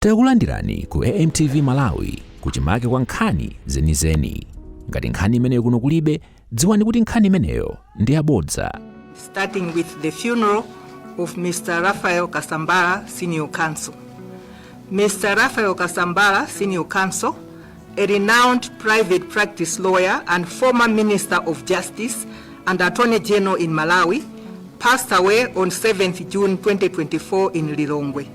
Takulandirani ku AMTV Malawi kuchimake kwa nkhani zenizeni. Ngati nkhani imeneyo kuno kulibe, dziwani kuti nkhani imeneyo ndi yabodza. Starting with the funeral of Mr. Raphael Kasambala, Senior Counsel. Mr. Raphael Kasambala, Senior Counsel, a renowned private practice lawyer and former Minister of Justice and Attorney General in Malawi, passed away on 7th June 2024 in Lilongwe.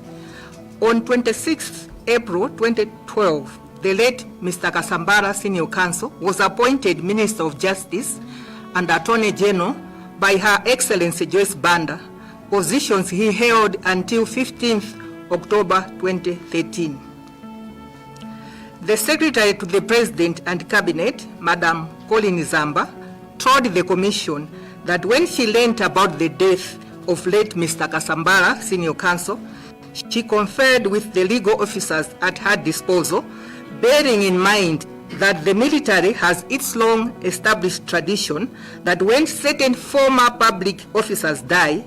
On 26th April 2012, the late Mr. Kasambala, Senior Counsel, was appointed Minister of Justice and Attorney General by Her Excellency Joyce Banda, positions he held until 15th October 2013. The Secretary to the President and Cabinet, Madam Colin Zamba, told the Commission that when she learned about the death of late Mr. Kasambala, Senior Counsel, she conferred with the legal officers at her disposal, bearing in mind that the military has its long established tradition that when certain former public officers die,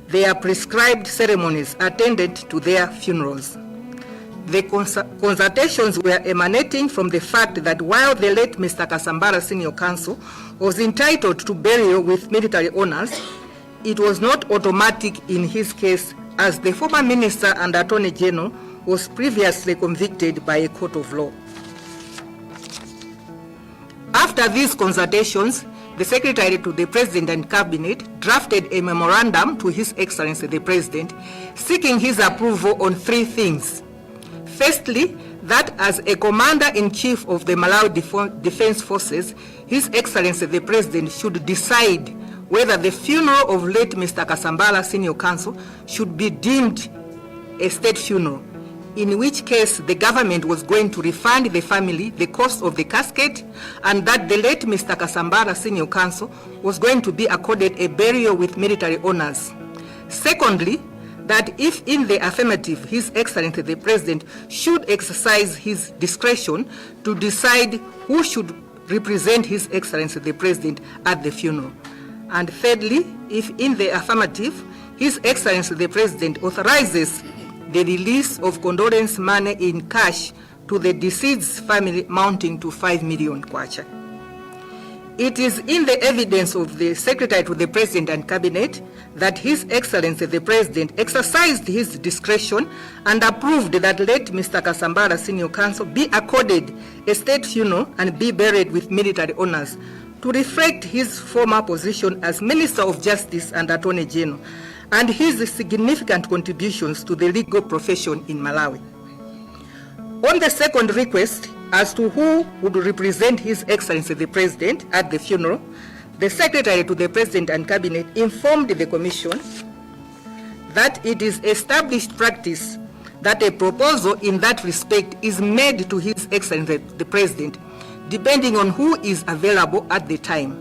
their prescribed ceremonies attended to their funerals. The consultations were emanating from the fact that while the late Mr. Kasambala, Senior Counsel, was entitled to burial with military honors, it was not automatic in his case, as the former Minister and Attorney General was previously convicted by a court of law. After these consultations, the Secretary to the President and Cabinet drafted a memorandum to His Excellency the President, seeking his approval on three things. Firstly, that as a Commander-in-Chief of the Malawi Defense Forces, His Excellency the President should decide whether the funeral of late Mr. Kasambala, Senior Counsel, should be deemed a state funeral, in which case the government was going to refund the family the cost of the casket, and that the late Mr. Kasambala, Senior Counsel, was going to be accorded a burial with military honors. Secondly, that if in the affirmative, His Excellency the President should exercise his discretion to decide who should represent His Excellency the President at the funeral. And thirdly, if in the affirmative, His Excellency the President authorizes the release of condolence money in cash to the deceased's family amounting to 5 million kwacha. It is in the evidence of the Secretary to the President and Cabinet that His Excellency the President exercised his discretion and approved that late Mr. Kasambala, Senior Counsel, be accorded a state funeral and be buried with military honors to reflect his former position as Minister of Justice and Attorney General and his significant contributions to the legal profession in Malawi. On the second request as to who would represent His Excellency the President at the funeral, the Secretary to the President and Cabinet informed the Commission that it is established practice that a proposal in that respect is made to His Excellency the President, depending on who is available at the time.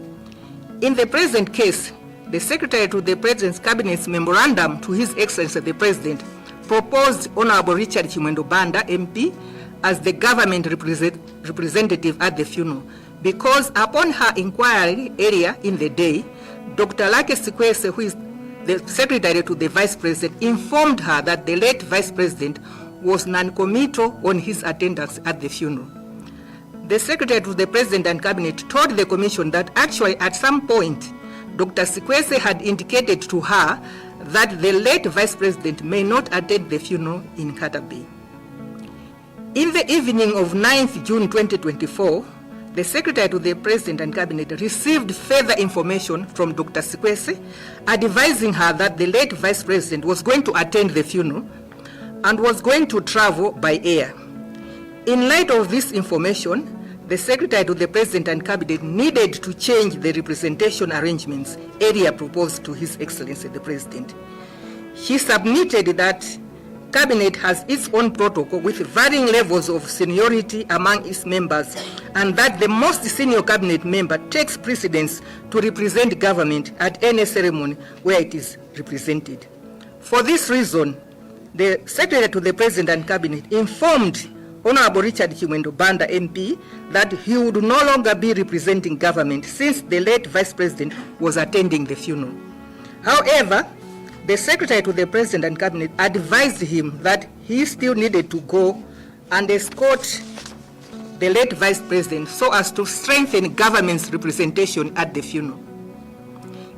In the present case, the Secretary to the President's Cabinet's memorandum to His Excellency the President proposed Honorable Richard Chimwendo Banda, MP, as the government representative at the funeral, because upon her inquiry earlier in the day, Dr. Lake Sikwese, who is the Secretary to the Vice President, informed her that the late Vice President was non-committal on his attendance at the funeral. The Secretary to the President and Cabinet told the Commission that actually at some point, Dr. Sikwese had indicated to her that the late Vice President may not attend the funeral in Katabi. In the evening of 9th June 2024, the Secretary to the President and Cabinet received further information from Dr. Sikwese, advising her that the late Vice President was going to attend the funeral and was going to travel by air. In light of this information, the Secretary to the President and Cabinet needed to change the representation arrangements earlier proposed to His Excellency the President. She submitted that Cabinet has its own protocol with varying levels of seniority among its members, and that the most senior Cabinet member takes precedence to represent government at any ceremony where it is represented. For this reason, the Secretary to the President and Cabinet informed Honorable Richard Chimwendo Banda, MP, that he would no longer be representing government since the late Vice President was attending the funeral. However, the Secretary to the President and Cabinet advised him that he still needed to go and escort the late Vice President so as to strengthen government's representation at the funeral.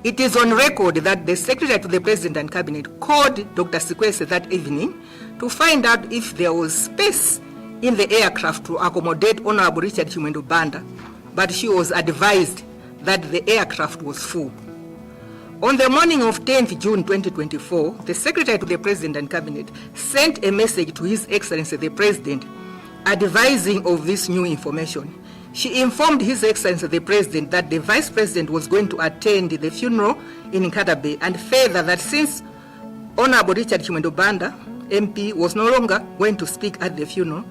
It is on record that the Secretary to the President and Cabinet called Dr. Sikwese that evening to find out if there was space in the aircraft to accommodate Honorable Richard Chimwendo Banda, but she was advised that the aircraft was full. On the morning of 10th June 2024, the Secretary to the President and Cabinet sent a message to His Excellency the President advising of this new information. She informed His Excellency the President that the Vice President was going to attend the funeral in Nkata Bay, and further that since Honorable Richard Chimwendo Banda, MP, was no longer going to speak at the funeral,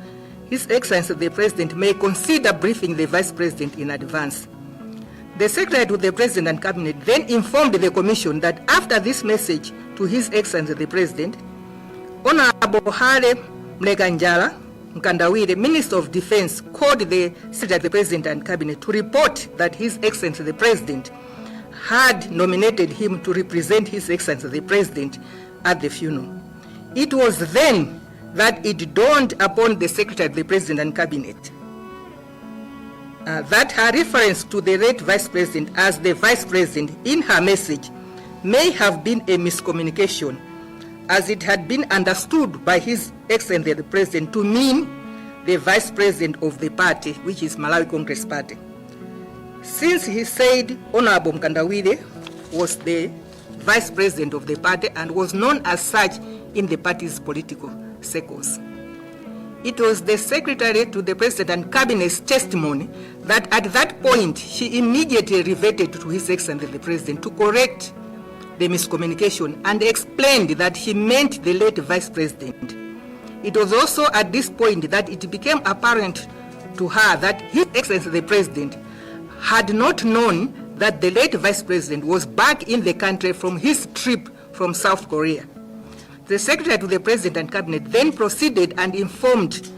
His Excellency the President may consider briefing the Vice President in advance. The Secretary to the President and Cabinet then informed the Commission that after this message to His Excellency the President, Honorable Hale Mleganjala Mkandawire, Minister of Defense, called the Secretary to the President and Cabinet to report that His Excellency the President had nominated him to represent His Excellency the President at the funeral. It was then that it dawned upon the Secretary to the President and Cabinet that her reference to the late Vice President as the Vice President in her message may have been a miscommunication, as it had been understood by His Excellency the President to mean the Vice President of the party, which is Malawi Congress Party. Since he said Honorable Mkandawire was the Vice President of the party and was known as such in the party's political circles. It was the Secretary to the President and Cabinet's testimony that at that point she immediately reverted to His Excellency the President to correct the miscommunication and explained that he meant the late Vice President. It was also at this point that it became apparent to her that His Excellency the President had not known that the late Vice President was back in the country from his trip from South Korea. The Secretary to the President and Cabinet then proceeded and informed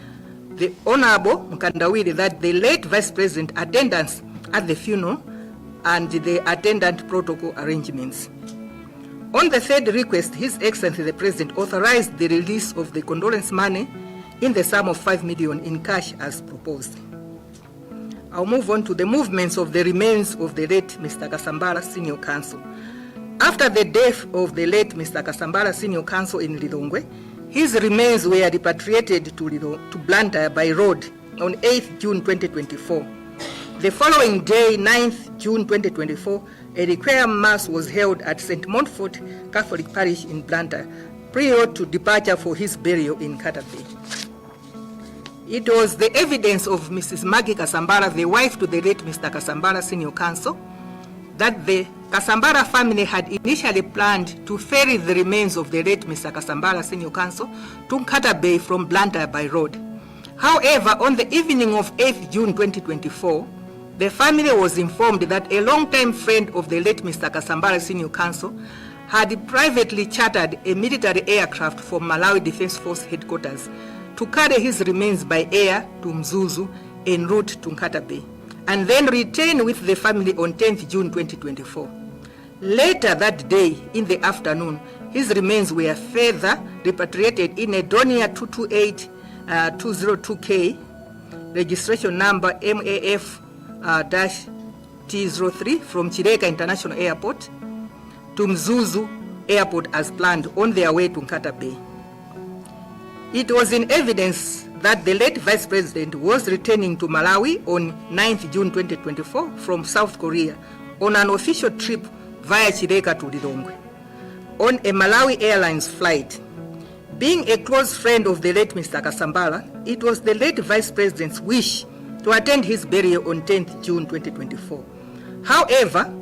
the Honorable Mkandawire that the late Vice President attendance at the funeral and the attendant protocol arrangements. On the third request, His Excellency the President authorized the release of the condolence money in the sum of 5 million in cash as proposed. I'll move on to the movements of the remains of the late Mr. Kasambala Senior Counsel. After the death of the late Mr. Kasambala Senior Counsel in Lilongwe, his remains were repatriated to Blantyre by road on 8th June 2024. The following day, 9th June 2024, a requiem mass was held at St. Montfort Catholic Parish in Blantyre, prior to departure for his burial in Nkata Bay. It was the evidence of Mrs. Maggie Kasambala, the wife to the late Mr. Kasambala Senior Counsel, that the Kasambala family had initially planned to ferry the remains of the late Mr. Kasambala Senior Counsel to Nkata Bay from Blantyre by road. However, on the evening of 8th June 2024, the family was informed that a long-time friend of the late Mr. Kasambala Senior Counsel had privately chartered a military aircraft from Malawi Defense Force headquarters to carry his remains by air to Mzuzu en route to Nkata Bay, and then return with the family on 10th June 2024. Later that day, in the afternoon, his remains were further repatriated in a Dornier 228-202K, registration number MAF-T03 from Chireka International Airport to Mzuzu Airport as planned on their way to Nkata Bay. It was in evidence that the late Vice President was returning to Malawi on 9th June 2024 from South Korea on an official trip via Chireka to Lilongwe on a Malawi Airlines flight. Being a close friend of the late Mr. Kasambala, it was the late Vice President's wish to attend his burial on 10th June 2024. However,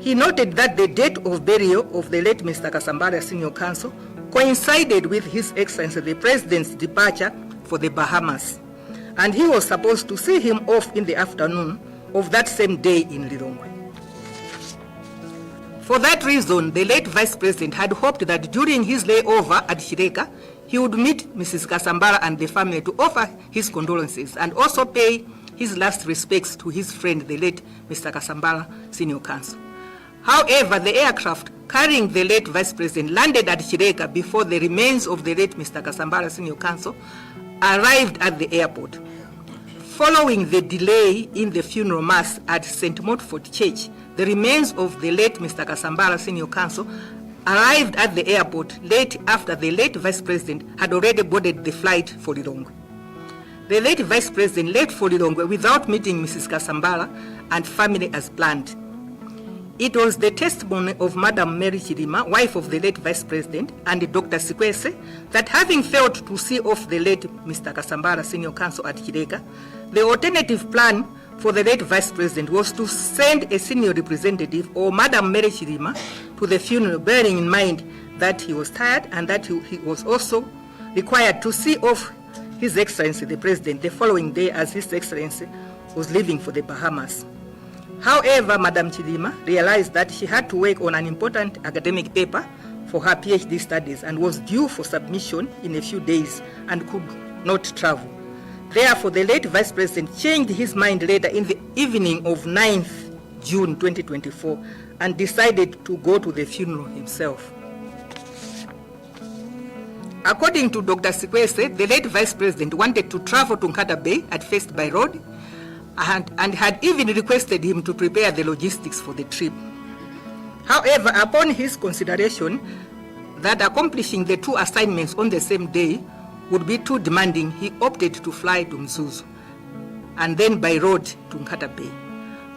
he noted that the date of burial of the late Mr. Kasambala Senior Counsel coincided with His Excellency the President's departure for the Bahamas, and he was supposed to see him off in the afternoon of that same day in Lilongwe. For that reason, the late Vice President had hoped that during his layover at Chireka, he would meet Mrs. Kasambala and the family to offer his condolences and also pay his last respects to his friend, the late Mr. Kasambala Senior Counsel. However, the aircraft carrying the late Vice President landed at Chileka before the remains of the late Mr. Kasambala Senior Counsel arrived at the airport. Following the delay in the funeral mass at St. Montfort Church, the remains of the late Mr. Kasambala Senior Counsel arrived at the airport late after the late Vice President had already boarded the flight for Lilongwe. The late Vice President left for Lilongwe without meeting Mrs. Kasambala and family as planned. It was the testimony of Madam Mary Chilima, wife of the late Vice President, and Dr. Sikwese, that having failed to see off the late Mr. Kasambala Senior Counsel at Chileka, the alternative plan for the late Vice President was to send a senior representative or Madam Mary Chilima to the funeral, bearing in mind that he was tired and that he was also required to see off His Excellency the President the following day, as His Excellency was leaving for the Bahamas. However, Madam Chilima realized that she had to work on an important academic paper for her PhD studies and was due for submission in a few days and could not travel. Therefore, the late Vice President changed his mind later in the evening of 9th June 2024 and decided to go to the funeral himself. According to Dr. Sikwese, the late Vice President wanted to travel to Nkata Bay at first by road and had even requested him to prepare the logistics for the trip. However, upon his consideration that accomplishing the two assignments on the same day would be too demanding, he opted to fly to Mzuzu and then by road to Nkata Bay.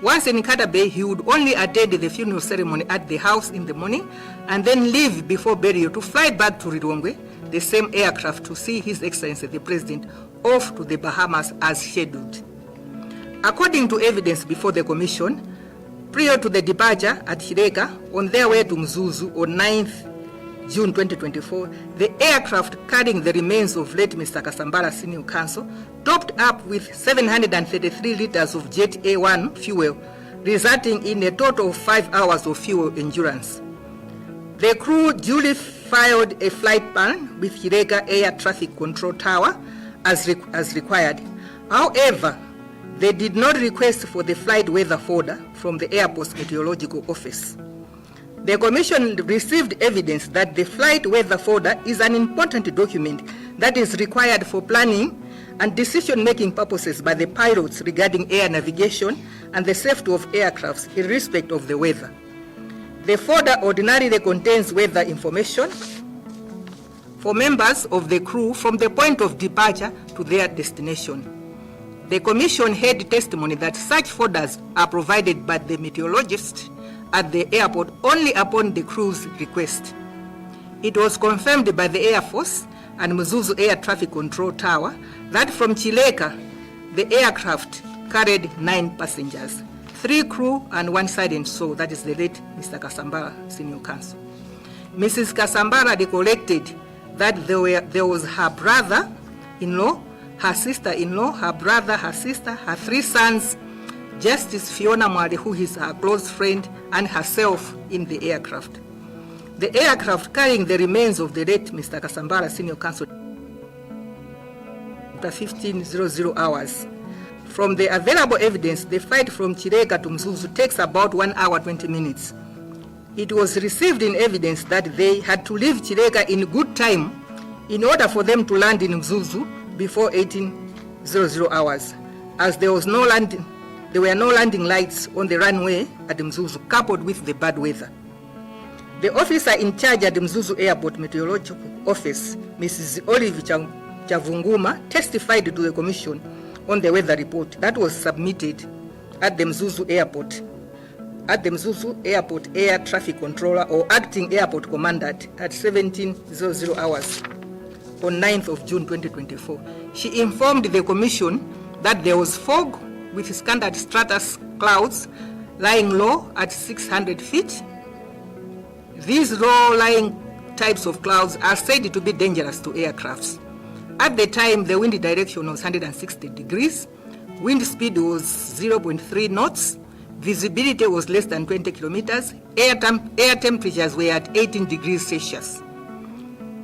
Once in Nkata Bay, he would only attend the funeral ceremony at the house in the morning and then leave before burial to fly back to Lilongwe, the same aircraft, to see His Excellency the President off to the Bahamas as scheduled. According to evidence before the Commission, prior to the departure at Chileka, on their way to Mzuzu on 9th June 2024, the aircraft carrying the remains of late Mr. Kasambala Senior Counsel topped up with 733 liters of Jet A1 fuel, resulting in a total of 5 hours of fuel endurance. The crew duly filed a flight plan with Chileka Air Traffic Control Tower as required. However, they did not request for the flight weather folder from the airport's meteorological office. The Commission received evidence that the flight weather folder is an important document that is required for planning and decision-making purposes by the pilots regarding air navigation and the safety of aircrafts in respect of the weather. The folder ordinarily contains weather information for members of the crew from the point of departure to their destination. The Commission heard testimony that such folders are provided by the meteorologist at the airport only upon the crew's request. It was confirmed by the Air Force and Mzuzu Air Traffic Control Tower that from Chileka, the aircraft carried 9 passengers, 3 crew and 1 silent soul, that is the late Mr. Kasambala Senior Counsel. Mrs. Kasambala recollected that there was her brother-in-law, her sister-in-law, her brother, her sister, her 3 sons, Justice Fiona Mwale, who is her close friend, and herself in the aircraft. The aircraft carrying the remains of the late Mr. Kasambala Senior Counsel after 1500 hours. From the available evidence, the flight from Chileka to Mzuzu takes about 1 hour 20 minutes. It was received in evidence that they had to leave Chileka in good time in order for them to land in Mzuzu before 1800 hours, as there were no landing lights on the runway at Mzuzu, coupled with the bad weather. The officer in charge at the Mzuzu Airport Meteorological Office, Mrs. Olive Chavunguma, testified to the Commission on the weather report that was submitted at the Mzuzu Airport. At the Mzuzu Airport Air Traffic Controller or Acting Airport Commandant at 1700 hours on 9th of June 2024. She informed the Commission that there was fog with scattered stratus clouds lying low at 600 feet. These low-lying types of clouds are said to be dangerous to aircrafts. At the time, the wind direction was 160 degrees, wind speed was 0.3 knots, visibility was less than 20 kilometers, air temperatures were at 18 degrees Celsius.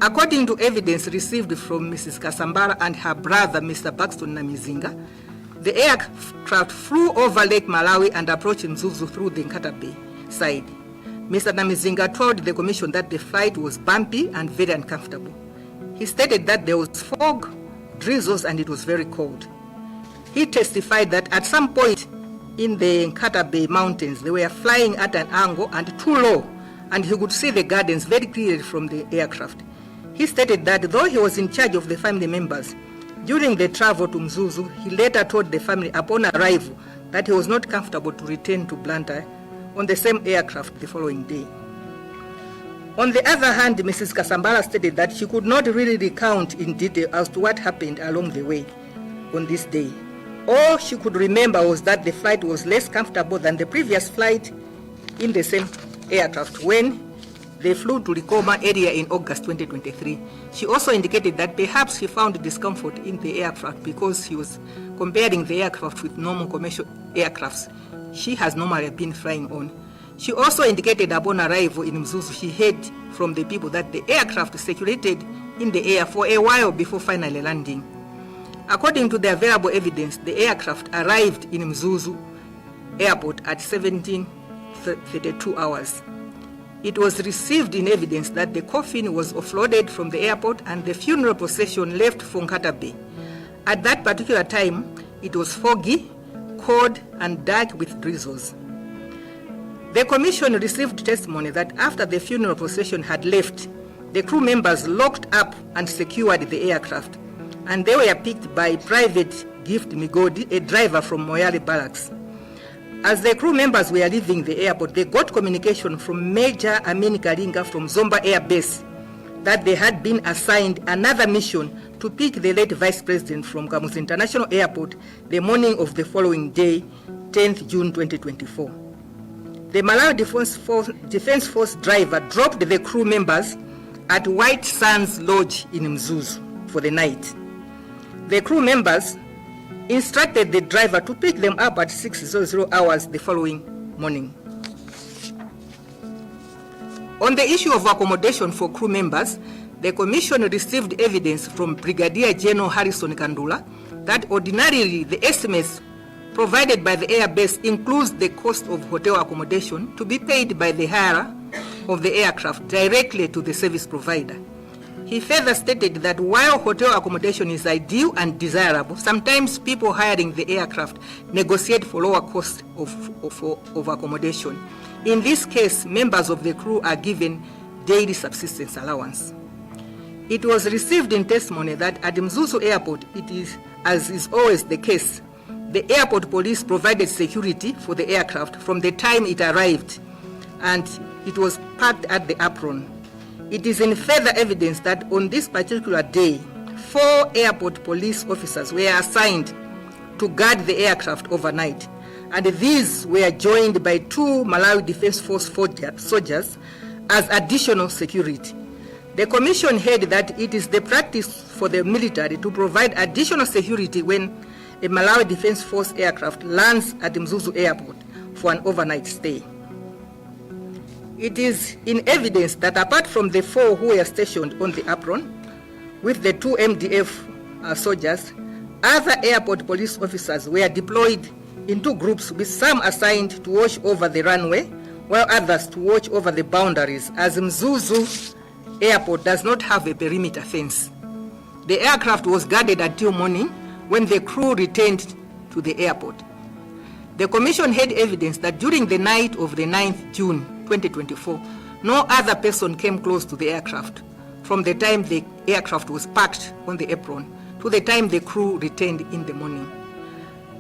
According to evidence received from Mrs. Kasambala and her brother, Mr. Paxton Namizinga, the aircraft flew over Lake Malawi and approached Mzuzu through the Nkata Bay side. Mr. Namizinga told the commission that the flight was bumpy and very uncomfortable. He stated that there was fog, drizzles, and it was very cold. He testified that at some point in the Nkata Bay Mountains, they were flying at an angle and too low, and he could see the gardens very clearly from the aircraft. He stated that though he was in charge of the family members, during the travel to Mzuzu, he later told the family upon arrival that he was not comfortable to return to Blantyre on the same aircraft the following day. On the other hand, Mrs. Kasambala stated that she could not really recount in detail as to what happened along the way on this day. All she could remember was that the flight was less comfortable than the previous flight in the same aircraft when they flew to Likoma area in August 2023. She also indicated that perhaps she found discomfort in the aircraft because she was comparing the aircraft with normal commercial aircrafts she has normally been flying on. She also indicated upon arrival in Mzuzu, she heard from the people that the aircraft circulated in the air for a while before finally landing. According to the available evidence, the aircraft arrived in Mzuzu airport at 17:32 hours. It was received in evidence that the coffin was offloaded from the airport and the funeral procession left for Nkata Bay. At that particular time, it was foggy, cold, and dark with drizzles. The commission received testimony that after the funeral procession had left, the crew members locked up and secured the aircraft, and they were picked by Private Gift Migodi, a driver from Moyale Barracks. As the crew members were leaving the airport, they got communication from Major Amin Kalinga from Zomba Air Base that they had been assigned another mission to pick the late Vice President from Kamuzu International Airport the morning of the following day, 10th June 2024. The Malawi Defense Force driver dropped the crew members at White Sands Lodge in Mzuzu for the night. The crew members instructed the driver to pick them up at 6:00 hours the following morning. On the issue of accommodation for crew members, the commission received evidence from Brigadier General Harrison Kandula that ordinarily the estimates provided by the airbase includes the cost of hotel accommodation to be paid by the hirer of the aircraft directly to the service provider. He further stated that while hotel accommodation is ideal and desirable, sometimes people hiring the aircraft negotiate for lower cost of accommodation. In this case, members of the crew are given daily subsistence allowance. It was received in testimony that at Mzuzu Airport, it is, as is always the case, the airport police provided security for the aircraft from the time it arrived, and it was parked at the apron. It is in further evidence that on this particular day, 4 airport police officers were assigned to guard the aircraft overnight, and these were joined by 2 Malawi Defense Force soldiers as additional security. The commission heard that it is the practice for the military to provide additional security when a Malawi Defense Force aircraft lands at Mzuzu Airport for an overnight stay. It is in evidence that apart from the 4 who were stationed on the apron with the 2 MDF soldiers, other airport police officers were deployed in 2 groups, with some assigned to watch over the runway, while others to watch over the boundaries, as Mzuzu Airport does not have a perimeter fence. The aircraft was guarded until morning when the crew returned to the airport. The commission had evidence that during the night of the 9th June 2024, no other person came close to the aircraft from the time the aircraft was parked on the apron to the time the crew returned in the morning.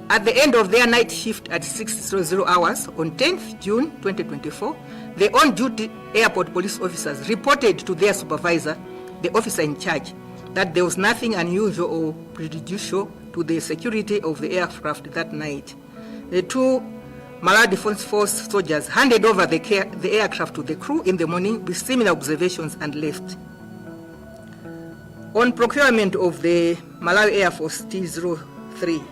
At the end of their night shift at 6:00 hours on 10th June 2024, the on-duty airport police officers reported to their supervisor, the officer in charge, that there was nothing unusual or prejudicial to the security of the aircraft that night. The 2 Malawi Defense Force soldiers handed over the aircraft to the crew in the morning with similar observations and left. On procurement of the Malawi Air Force T-03,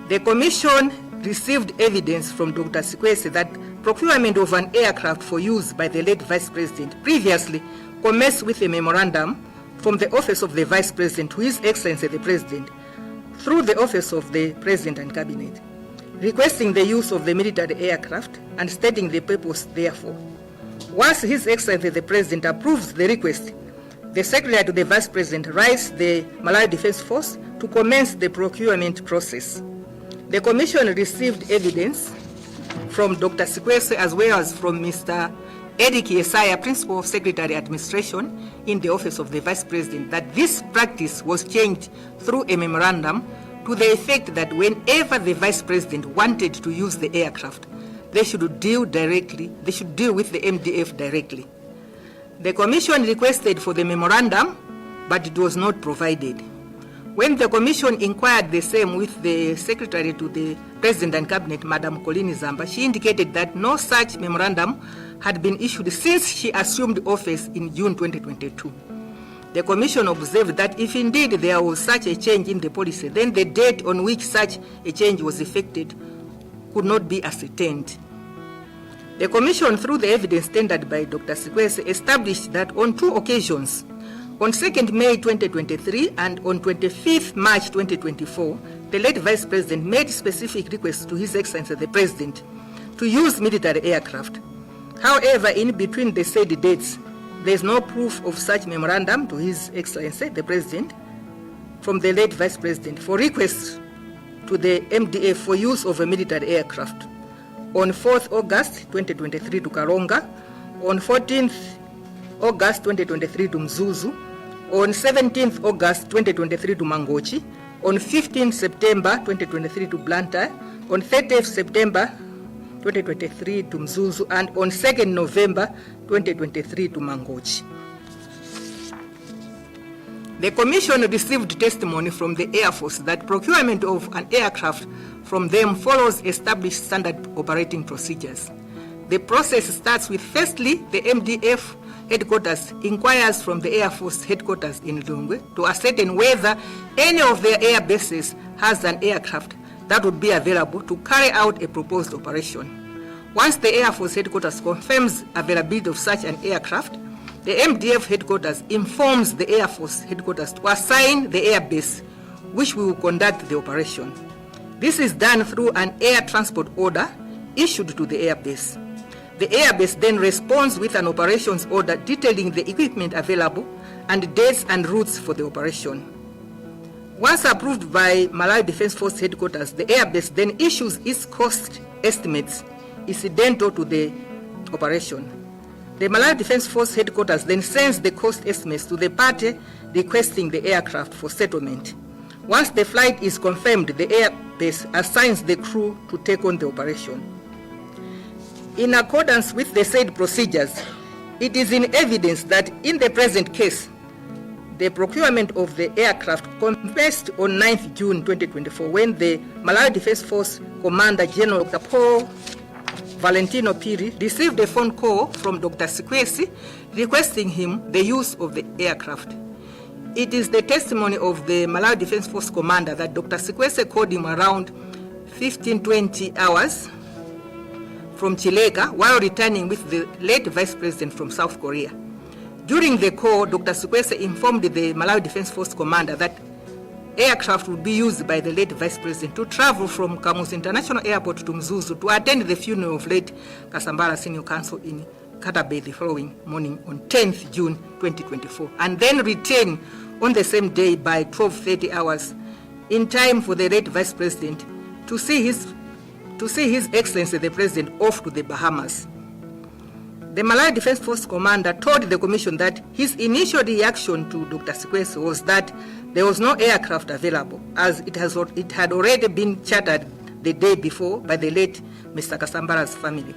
the commission received evidence from Dr. Sikwese that procurement of an aircraft for use by the late Vice President previously commenced with a memorandum from the Office of the Vice President to His Excellency the President through the Office of the President and Cabinet, requesting the use of the military aircraft and stating the purpose therefore. Once His Excellency the President approves the request, the Secretary to the Vice President writes the Malawi Defense Force to commence the procurement process. The Commission received evidence from Dr. Sikwese as well as from Mr. Eddie Kiesaya, Principal of Secretary Administration in the Office of the Vice President, that this practice was changed through a memorandum to the effect that whenever the Vice President wanted to use the aircraft, they should deal with the MDF directly. The Commission requested for the memorandum, but it was not provided. When the Commission inquired the same with the Secretary to the President and Cabinet, Madam Colleen Zamba, she indicated that no such memorandum had been issued since she assumed office in June 2022. The Commission observed that if indeed there was such a change in the policy, then the date on which such a change was effected could not be ascertained. The Commission, through the evidence tendered by Dr. Sikwese, established that on two occasions, on 2nd May 2023 and on 25th March 2024, the late Vice President made specific requests to His Excellency the President to use military aircraft. However, in between the said dates, there is no proof of such memorandum to His Excellency the President from the late Vice President for requests to the MDF for use of a military aircraft. On 4th August 2023 to Karonga, on 14th August 2023 to Mzuzu, on 17th August 2023 to Mangochi, on 15th September 2023 to Blantyre, on 30th September 2023 to Mzuzu, and on 2nd November 2023 to Mangochi. The Commission received testimony from the Air Force that procurement of an aircraft from them follows established standard operating procedures. The process starts with, firstly, the MDF headquarters inquires from the Air Force headquarters in Lungwe to ascertain whether any of their air bases has an aircraft that would be available to carry out a proposed operation. Once the Air Force headquarters confirms availability of such an aircraft, the MDF headquarters informs the Air Force headquarters to assign the air base which will conduct the operation. This is done through an air transport order issued to the air base. The air base then responds with an operations order detailing the equipment available and dates and routes for the operation. Once approved by Malawi Defense Force headquarters, the air base then issues its cost estimates incidental to the operation. The Malawi Defense Force headquarters then sends the cost estimates to the party requesting the aircraft for settlement. Once the flight is confirmed, the air base assigns the crew to take on the operation. In accordance with the said procedures, it is in evidence that in the present case, the procurement of the aircraft commenced on 9th June 2024 when the Malawi Defense Force Commander General Dr. Paul Valentino Piri received a phone call from Dr. Sikwese requesting him the use of the aircraft. It is the testimony of the Malawi Defense Force Commander that Dr. Sikwese called him around 15-20 hours from Chileka while returning with the late Vice President from South Korea. During the call, Dr. Sikwese informed the Malawi Defense Force Commander that aircraft would be used by the late Vice President to travel from Kamuzu International Airport to Mzuzu to attend the funeral of late Kasambala Senior Counsel in Katabe the following morning on 10th June 2024, and then return on the same day by 12:30 hours in time for the late Vice President to see His Excellency the President off to the Bahamas. The Malawi Defense Force Commander told the Commission that his initial reaction to Dr. Sikwese was that there was no aircraft available, as it had already been chartered the day before by the late Mr. Kasambala's family.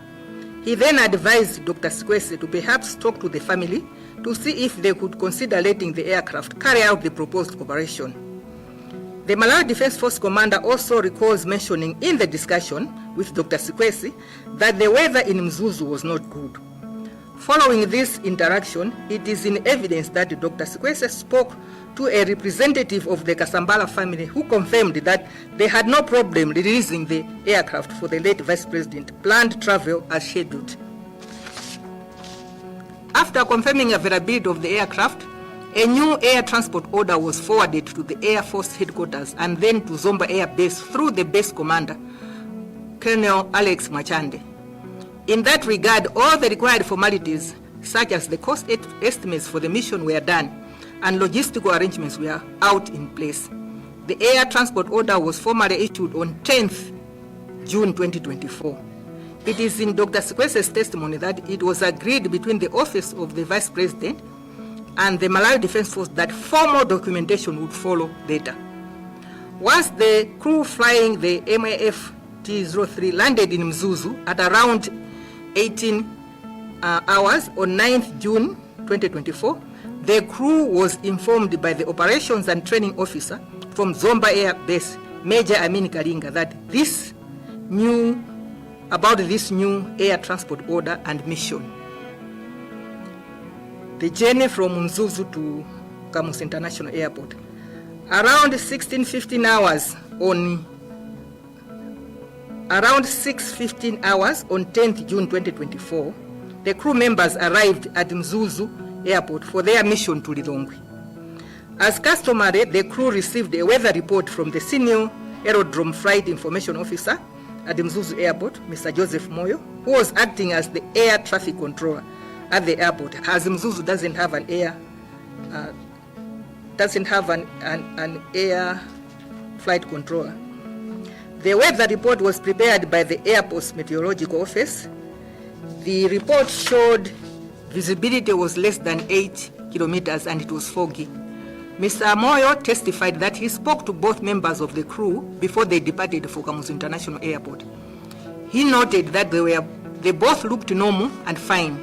He then advised Dr. Sikwese to perhaps talk to the family to see if they could consider letting the aircraft carry out the proposed operation. The Malawi Defense Force Commander also recalls mentioning in the discussion with Dr. Sikwese that the weather in Mzuzu was not good. Following this interaction, it is in evidence that Dr. Sikwese spoke to a representative of the Kasambala family who confirmed that they had no problem releasing the aircraft for the late Vice President planned travel as scheduled. After confirming availability of the aircraft, a new air transport order was forwarded to the Air Force headquarters and then to Zomba Air Base through the base commander, Colonel Alex Machande. In that regard, all the required formalities, such as the cost estimates for the mission, were done, and logistical arrangements were out in place. The air transport order was formally issued on 10th June 2024. It is in Dr. Sikwese's testimony that it was agreed between the Office of the Vice President and the Malawi Defense Force that formal documentation would follow later. Once the crew flying the MAF T-03 landed in Mzuzu at around 18 hours on 9th June 2024, the crew was informed by the Operations and Training Officer from Zomba Air Base, Major Amin Kalinga, that this new air transport order and mission. The journey from Mzuzu to Kamuzu International Airport. Around 6:15 hours on 10th June 2024, the crew members arrived at Mzuzu Airport for their mission to Lilongwe. As customary, the crew received a weather report from the Senior Aerodrome Flight Information Officer at the Mzuzu Airport, Mr. Joseph Moyo, who was acting as the air traffic controller at the airport, as Mzuzu doesn't have an air flight controller. The weather report was prepared by the Airport's Meteorological Office. The report showed visibility was less than 8 kilometers and it was foggy. Mr. Moyo testified that he spoke to both members of the crew before they departed for Kamuzu International Airport. He noted that they both looked normal and fine,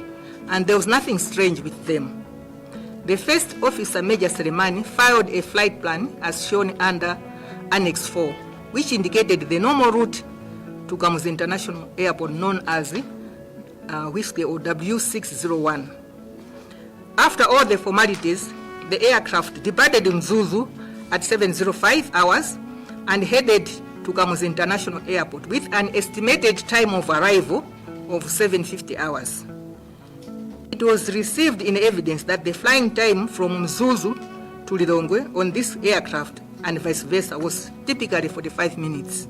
and there was nothing strange with them. The first officer, Major Selemani, filed a flight plan as shown under Annex 4, which indicated the normal route to Kamuzu International Airport, known as Whiskey or W601. After all the formalities, the aircraft departed Mzuzu at 7:05 hours and headed to Kamuzu International Airport with an estimated time of arrival of 7:50 hours. It was received in evidence that the flying time from Mzuzu to Lilongwe on this aircraft and vice versa was typically 45 minutes.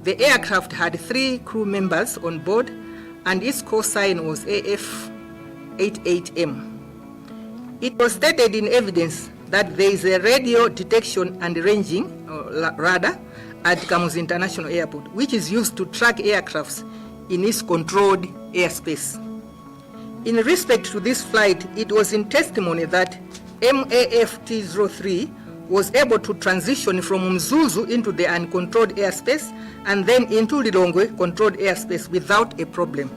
The aircraft had 3 crew members on board and its call sign was AF88M. It was stated in evidence that there is a radio detection and ranging radar at Kamuzu International Airport, which is used to track aircrafts in its controlled airspace. In respect to this flight, it was in testimony that MAF T-03 was able to transition from Mzuzu into the uncontrolled airspace and then into Lilongwe controlled airspace without a problem.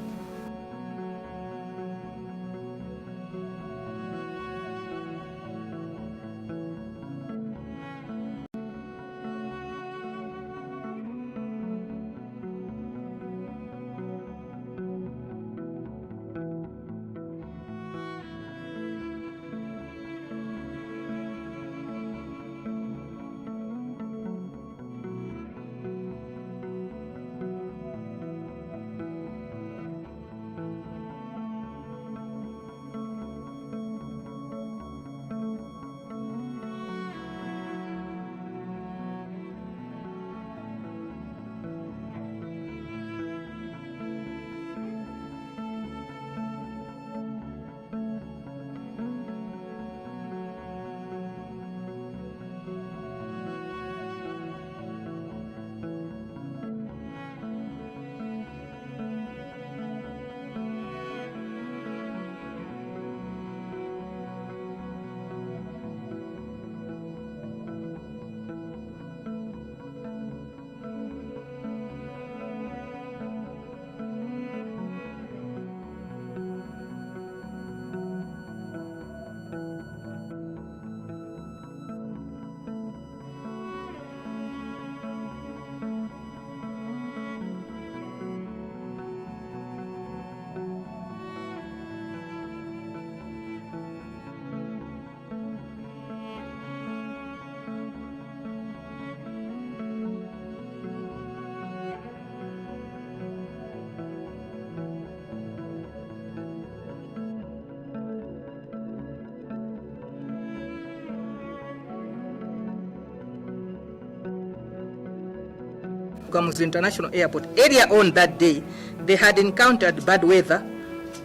Kamuzu International Airport, earlier on that day, they had encountered bad weather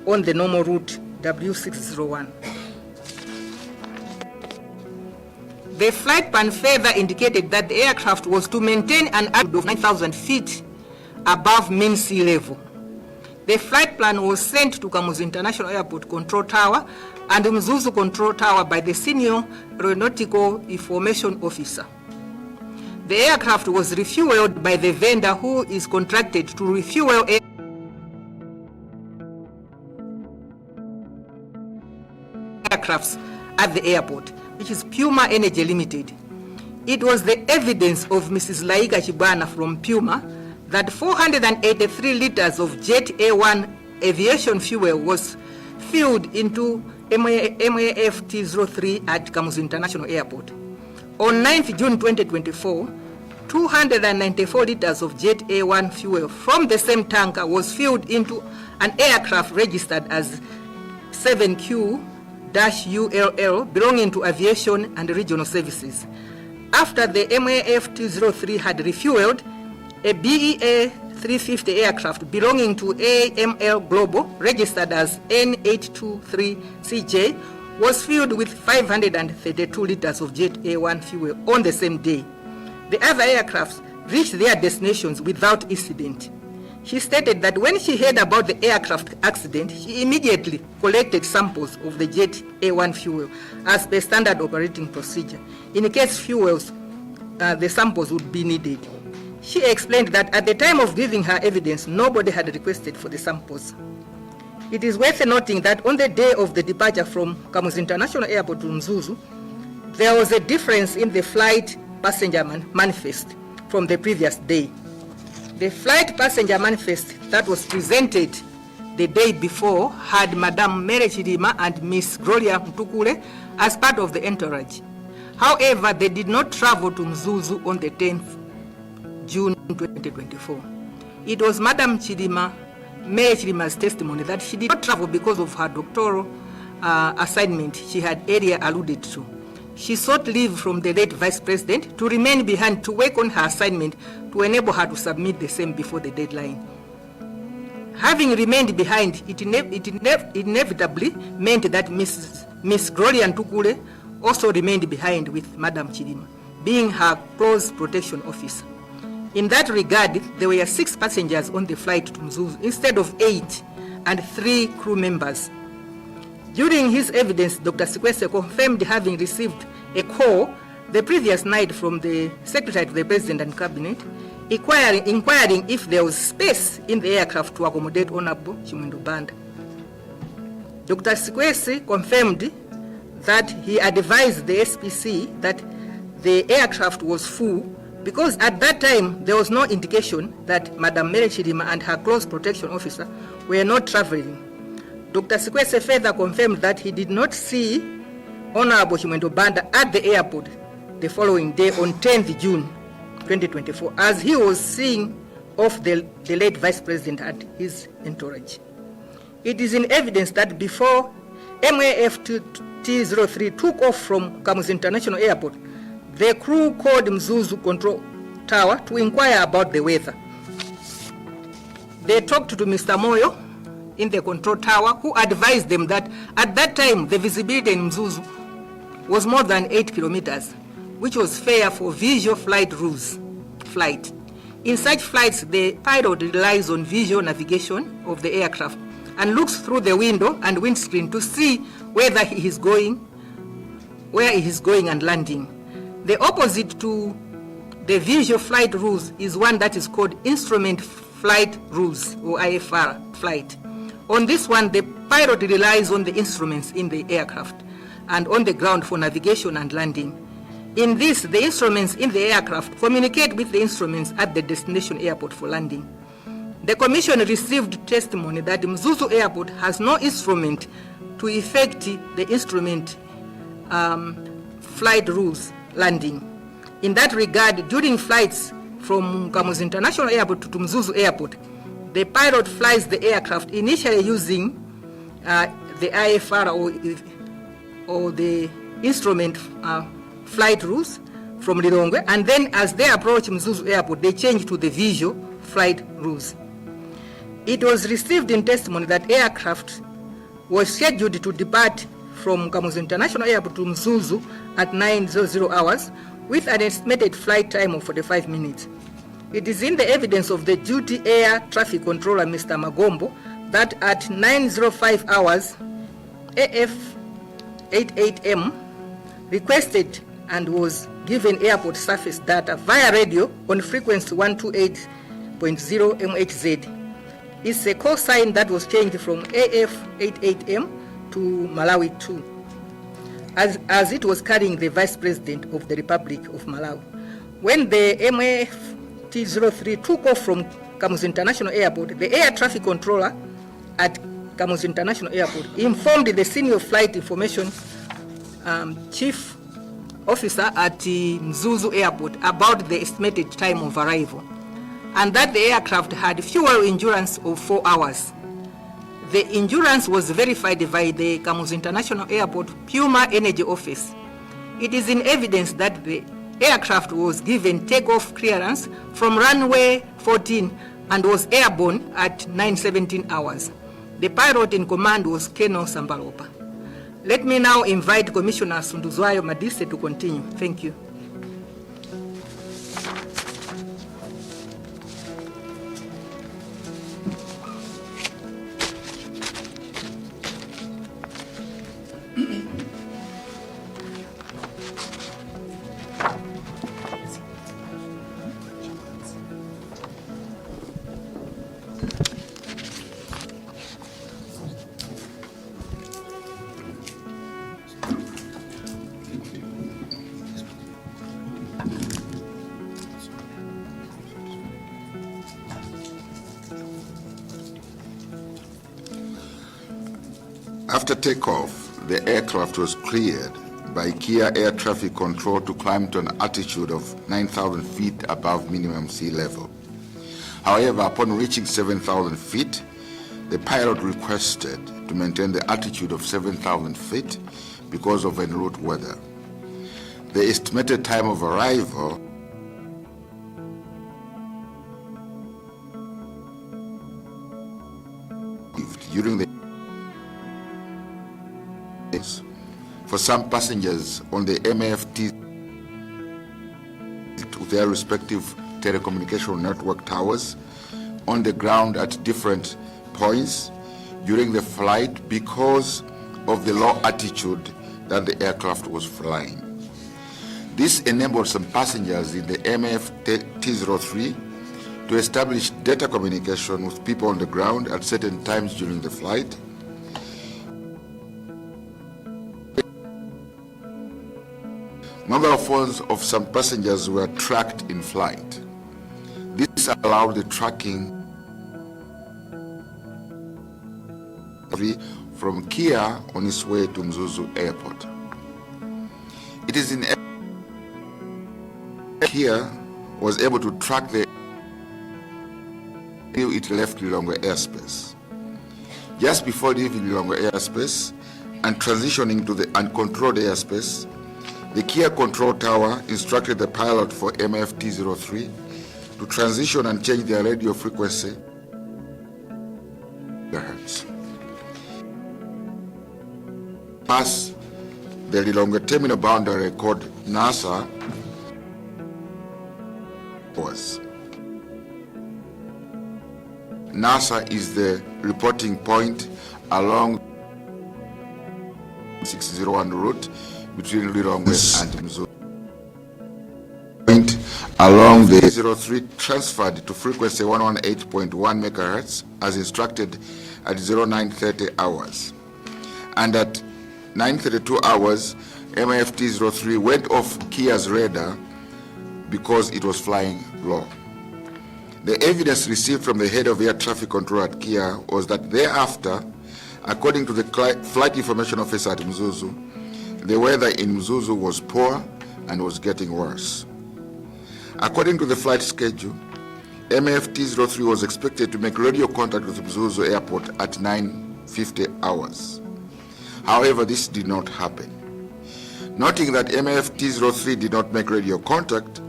on the normal route W601. The flight plan further indicated that the aircraft was to maintain an altitude of 9,000 feet above mean sea level. The flight plan was sent to Kamuzu International Airport Control Tower and Mzuzu Control Tower by the Senior Aeronautical Information Officer. The aircraft was refueled by the vendor who is contracted to refuel aircrafts at the airport, which is Puma Energy Limited. It was the evidence of Mrs. Laika Chibwana from Puma that 483 liters of Jet A1 aviation fuel was filled into MAFT-03 at Kamuzu International Airport. On 9th June 2024, 294 liters of Jet A1 fuel from the same tanker was filled into an aircraft registered as 7Q-ULL belonging to Aviation and Regional Services. After the MAFT-03 had refueled, a BEA 350 aircraft belonging to AML Global, registered as N823CJ, was filled with 532 liters of Jet A1 fuel on the same day. The other aircrafts reached their destinations without incident. She stated that when she heard about the aircraft accident, she immediately collected samples of the Jet A1 fuel as per standard operating procedure. In case fuels, the samples would be needed. She explained that at the time of giving her evidence, nobody had requested for the samples. It is worth noting that on the day of the departure from Kamuzu International Airport to Mzuzu, there was a difference in the flight passenger manifest from the previous day. The flight passenger manifest that was presented the day before had Madam Mary Chilima and Miss Gloria Mtukule as part of the entourage. However, they did not travel to Mzuzu on the 10th June 2024. It was Madam Chilima, Mary Chilima's testimony that she did not travel because of her doctoral assignment she had earlier alluded to. She sought leave from the late Vice President to remain behind to work on her assignment to enable her to submit the same before the deadline. Having remained behind, it inevitably meant that Miss Gloria Ntukule also remained behind with Madam Chilima, being her close protection officer. In that regard, there were 6 passengers on the flight to Mzuzu instead of 8 and 3 crew members. During his evidence, Dr. Sikwese confirmed having received a call the previous night from the Secretary to the President and Cabinet inquiring if there was space in the aircraft to accommodate Honorable Chimwendo Banda. Dr. Sikwese confirmed that he advised the SPC that the aircraft was full because at that time there was no indication that Madam Mary Chilima and her close protection officer were not traveling. Dr. Sikwese further confirmed that he did not see Honorable Chimwendo Banda at the airport the following day on 10th June 2024, as he was seeing off the late Vice President at his entourage. It is in evidence that before MAFT-03 took off from Kamuzu International Airport, the crew called Mzuzu Control Tower to inquire about the weather. They talked to Mr. Moyo in the control tower, who advised them that at that time the visibility in Mzuzu was more than 8 kilometers, which was fair for visual flight rules. In such flights, the pilot relies on visual navigation of the aircraft and looks through the window and windscreen to see where he is going and landing. The opposite to the visual flight rules is one that is called instrument flight rules, or IFR flight. On this one, the pilot relies on the instruments in the aircraft and on the ground for navigation and landing. In this, the instruments in the aircraft communicate with the instruments at the destination airport for landing. The Commission received testimony that Mzuzu Airport has no instrument to effect the instrument flight rules landing. In that regard, during flights from Kamuzu International Airport to Mzuzu Airport, the pilot flies the aircraft initially using the IFR or the instrument flight rules, from Lilongwe, and then as they approached Mzuzu Airport, they changed to the visual flight rules. It was received in testimony that aircraft was scheduled to depart from Kamuzu International Airport to Mzuzu at 9:00 hours with an estimated flight time of 45 minutes. It is in the evidence of the duty air traffic controller, Mr. Magombo, that at 9:05 hours, AF 88M requested and was given airport surface data via radio on frequency 128.0 MHz. It's a call sign that was changed from AF 88M to Malawi 2, as it was carrying the Vice President of the Republic of Malawi. When the MFT-03 took off from Kamuzu International Airport, the air traffic controller at Kamuzu International Airport informed the senior flight information chief officer at Mzuzu Airport about the estimated time of arrival, and that the aircraft had fuel endurance of 4 hours. The endurance was verified by the Kamuzu International Airport Puma Energy Office. It is in evidence that the aircraft was given takeoff clearance from runway 14 and was airborne at 9:17 hours. The pilot in command was Colonel Sambalopa. Let me now invite Commissioner Sunduzwayo Madise to continue. Thank you. After takeoff, the aircraft was cleared by Kia Air Traffic Control to climb to an altitude of 9,000 feet above minimum sea level. However, upon reaching 7,000 feet, the pilot requested to maintain the altitude of 7,000 feet because of en route weather. The estimated time of arrival during the for some passengers on the MFT to their respective telecommunication network towers on the ground at different points during the flight because of the low altitude that the aircraft was flying. This enabled some passengers in the MFT-03 to establish data communication with people on the ground at certain times during the flight. Mobile phones of some passengers were tracked in flight. This allowed the tracking from Kia on its way to Mzuzu Airport. It is in Kia was able to track the it left Lilongwe airspace. Just before leaving Lilongwe airspace and transitioning to the uncontrolled airspace, the Kia control tower instructed the pilot for MFT-03 to transition and change their radio frequency megahertz. Pass the Lilongwe terminal boundary called NASA was. NASA is the reporting point along 601 route between Lilongwe and Mzuzu. Point along the 03 transferred to frequency 118.1 megahertz as instructed at 0930 hours. And at 9:32 hours, MFT-03 went off Kia's radar because it was flying low. The evidence received from the head of air traffic control at Kia was that thereafter, according to the flight information officer at Mzuzu, the weather in Mzuzu was poor and was getting worse. According to the flight schedule, MFT-03 was expected to make radio contact with Mzuzu Airport at 9:50 hours. However, this did not happen. Noting that MFT-03 did not make radio contact,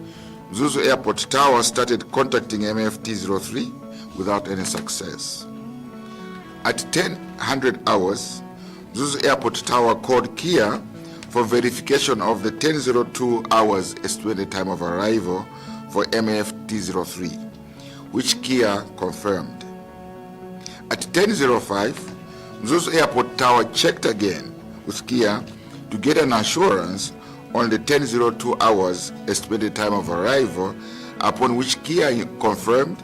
Mzuzu Airport Tower started contacting MFT-03 without any success. At 10:00 hours, Mzuzu Airport Tower called Kia for verification of the 10:02 hours estimated time of arrival for MFT-03, which Kia confirmed. At 10:05, Mzuzu Airport Tower checked again with Kia to get an assurance on the 10:02 hours estimated time of arrival, upon which Kia confirmed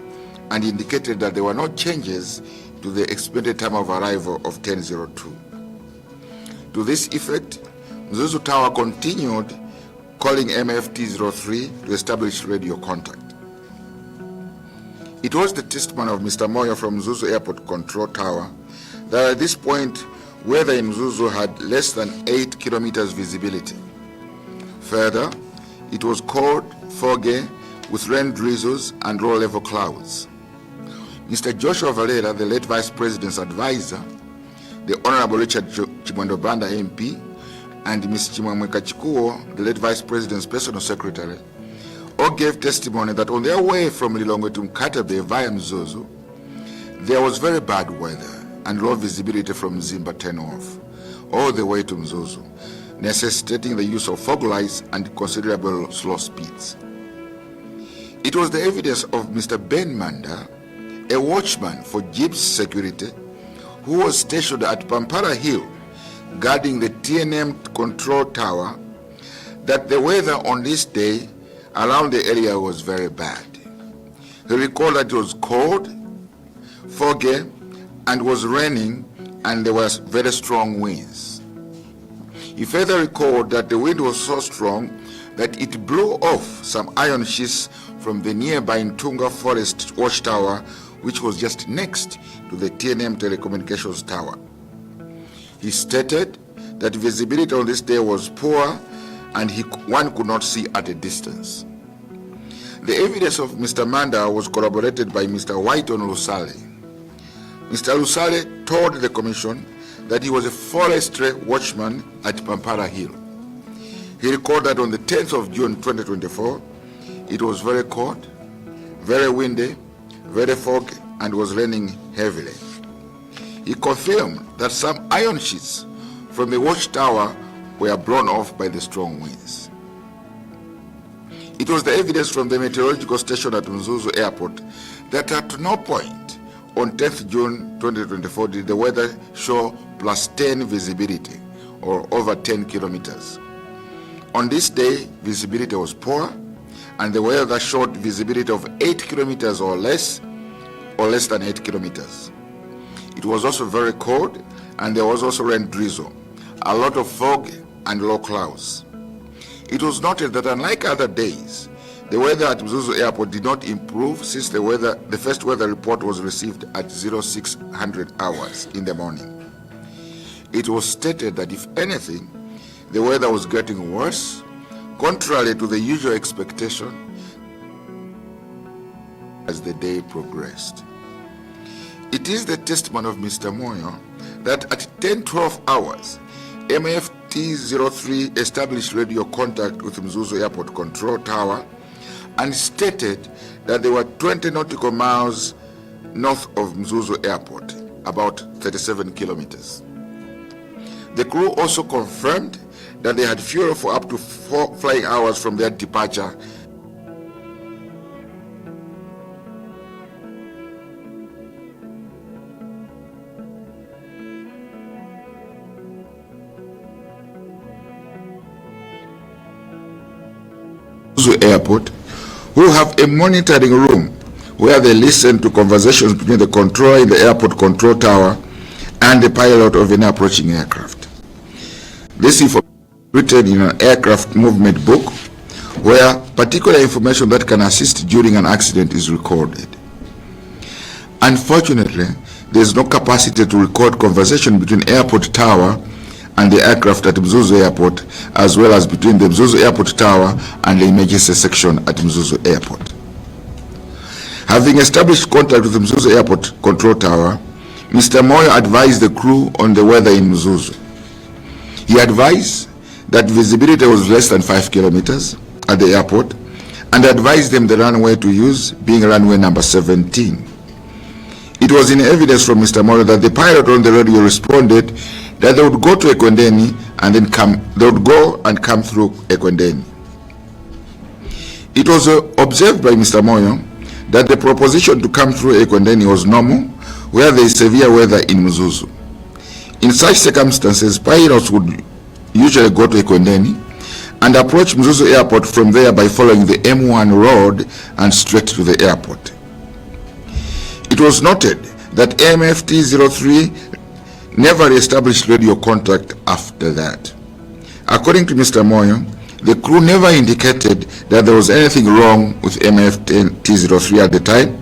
and indicated that there were no changes to the expected time of arrival of 10:02. To this effect, Mzuzu Tower continued calling MFT-03 to establish radio contact. It was the testimony of Mr. Moyo from Mzuzu Airport Control Tower that at this point, weather in Mzuzu had less than 8 kilometers visibility. Further, it was cold, foggy, with rain drizzles and low-level clouds. Mr. Joshua Valera, the late Vice President's advisor, the Honorable Richard Chimwendo-Banda MP, and Ms. Chimwemwe Kachikuo, the late Vice President's personal secretary, all gave testimony that on their way from Lilongwe to Mkatabe via Mzuzu, there was very bad weather and low visibility from Zimba turn-off all the way to Mzuzu, necessitating the use of fog lights and considerable slow speeds. It was the evidence of Mr. Ben Manda, a watchman for Jeep's security, who was stationed at Pampara Hill guarding the TNM control tower, that the weather on this day around the area was very bad. He recalled that it was cold, foggy, and was raining, and there was very strong winds. He further recalled that the wind was so strong that it blew off some iron sheets from the nearby Ntunga Forest watchtower, which was just next to the TNM telecommunications tower. He stated that visibility on this day was poor and one could not see at a distance. The evidence of Mr. Manda was corroborated by Mr. Whiton Lusale. Mr. Lusale told the commission that he was a forestry watchman at Pampara Hill. He recalled that on the 10th of June 2024, it was very cold, very windy, very foggy, and was raining heavily. He confirmed that some iron sheets from the watchtower were blown off by the strong winds. It was the evidence from the meteorological station at Mzuzu Airport that at no point on 10th June 2024 did the weather show +10 visibility, or over 10 kilometers. On this day, visibility was poor, and the weather showed visibility of 8 kilometers or less than 8 kilometers. It was also very cold, and there was also rain drizzle, a lot of fog and low clouds. It was noted that unlike other days, the weather at Mzuzu Airport did not improve since the first weather report was received at 0600 hours in the morning. It was stated that if anything, the weather was getting worse, contrary to the usual expectation as the day progressed. It is the testimony of Mr. Moyo that at 10:12 hours, MFT-03 established radio contact with Mzuzu Airport Control Tower and stated that they were 20 nautical miles north of Mzuzu Airport, about 37 kilometers. The crew also confirmed that they had fuel for up to 4 flying hours from their departure. Mzuzu Airport, who have a monitoring room where they listen to conversations between the controller in the airport control tower and the pilot of an approaching aircraft. This information is written in an aircraft movement book where particular information that can assist during an accident is recorded. Unfortunately, there is no capacity to record conversation between airport tower and the aircraft at Mzuzu Airport, as well as between the Mzuzu Airport Tower and the emergency section at Mzuzu Airport. Having established contact with the Mzuzu Airport Control Tower, Mr. Moyo advised the crew on the weather in Mzuzu. He advised that visibility was less than 5 kilometers at the airport and advised them the runway to use being runway number 17. It was in evidence from Mr. Moyo that the pilot on the radio responded that they would go to Ekwendeni and then they would go and come through Ekwendeni. It was observed by Mr. Moyo that the proposition to come through Ekwendeni was normal where there is severe weather in Mzuzu. In such circumstances, pilots would usually go to Ekwendeni and approach Mzuzu Airport from there by following the M1 road and straight to the airport. It was noted that MFT-03 never established radio contact after that. According to Mr. Moyo, the crew never indicated that there was anything wrong with MFT-03 at the time,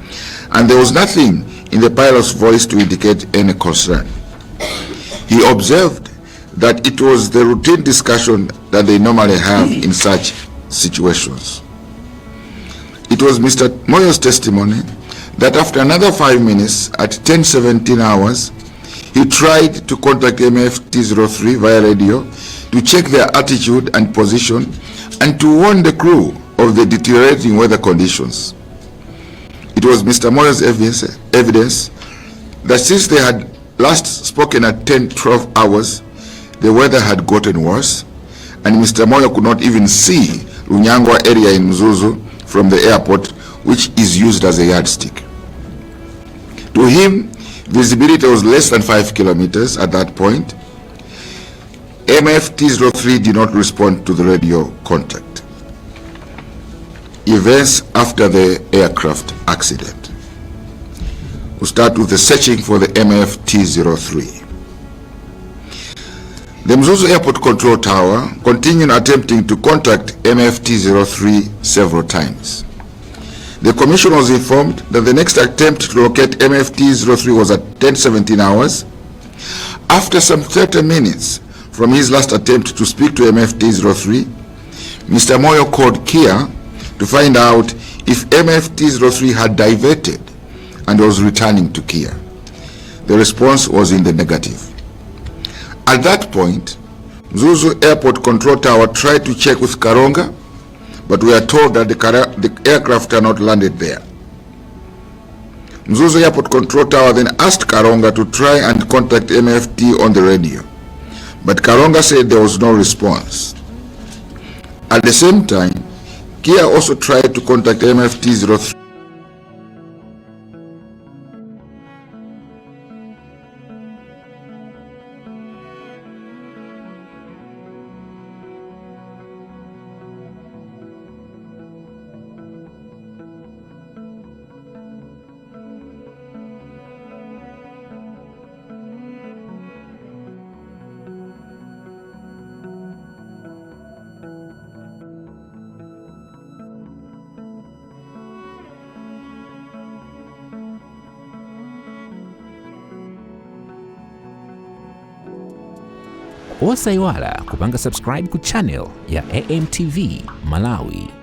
and there was nothing in the pilot's voice to indicate any concern. He observed that it was the routine discussion that they normally have in such situations. It was Mr. Moyo's testimony that after another 5 minutes at 10:17 hours, he tried to contact MFT-03 via radio to check their attitude and position and to warn the crew of the deteriorating weather conditions. It was Mr. Moyo's evidence that since they had last spoken at 10-12 hours, the weather had gotten worse, and Mr. Moyo could not even see Lunyangwa area in Mzuzu from the airport, which is used as a yardstick. To him, visibility was less than 5 kilometers at that point. MFT-03 did not respond to the radio contact. Events after the aircraft accident. We'll start with the searching for the MFT-03. The Mzuzu Airport Control Tower continued attempting to contact MFT-03 several times. The Commission was informed that the next attempt to locate MFT-03 was at 10:17 hours. After some 30 minutes from his last attempt to speak to MFT-03, Mr. Moyo called Kia to find out if MFT-03 had diverted and was returning to Kia. The response was in the negative. At that point, Mzuzu Airport Control Tower tried to check with Karonga, but we are told that the aircraft had not landed there. Mzuzu Airport Control Tower then asked Karonga to try and contact MFT on the radio, but Karonga said there was no response. At the same time, Kia also tried to contact MFT-03. Osaiwala kupanga subscribe ku channel ya AMTV Malawi.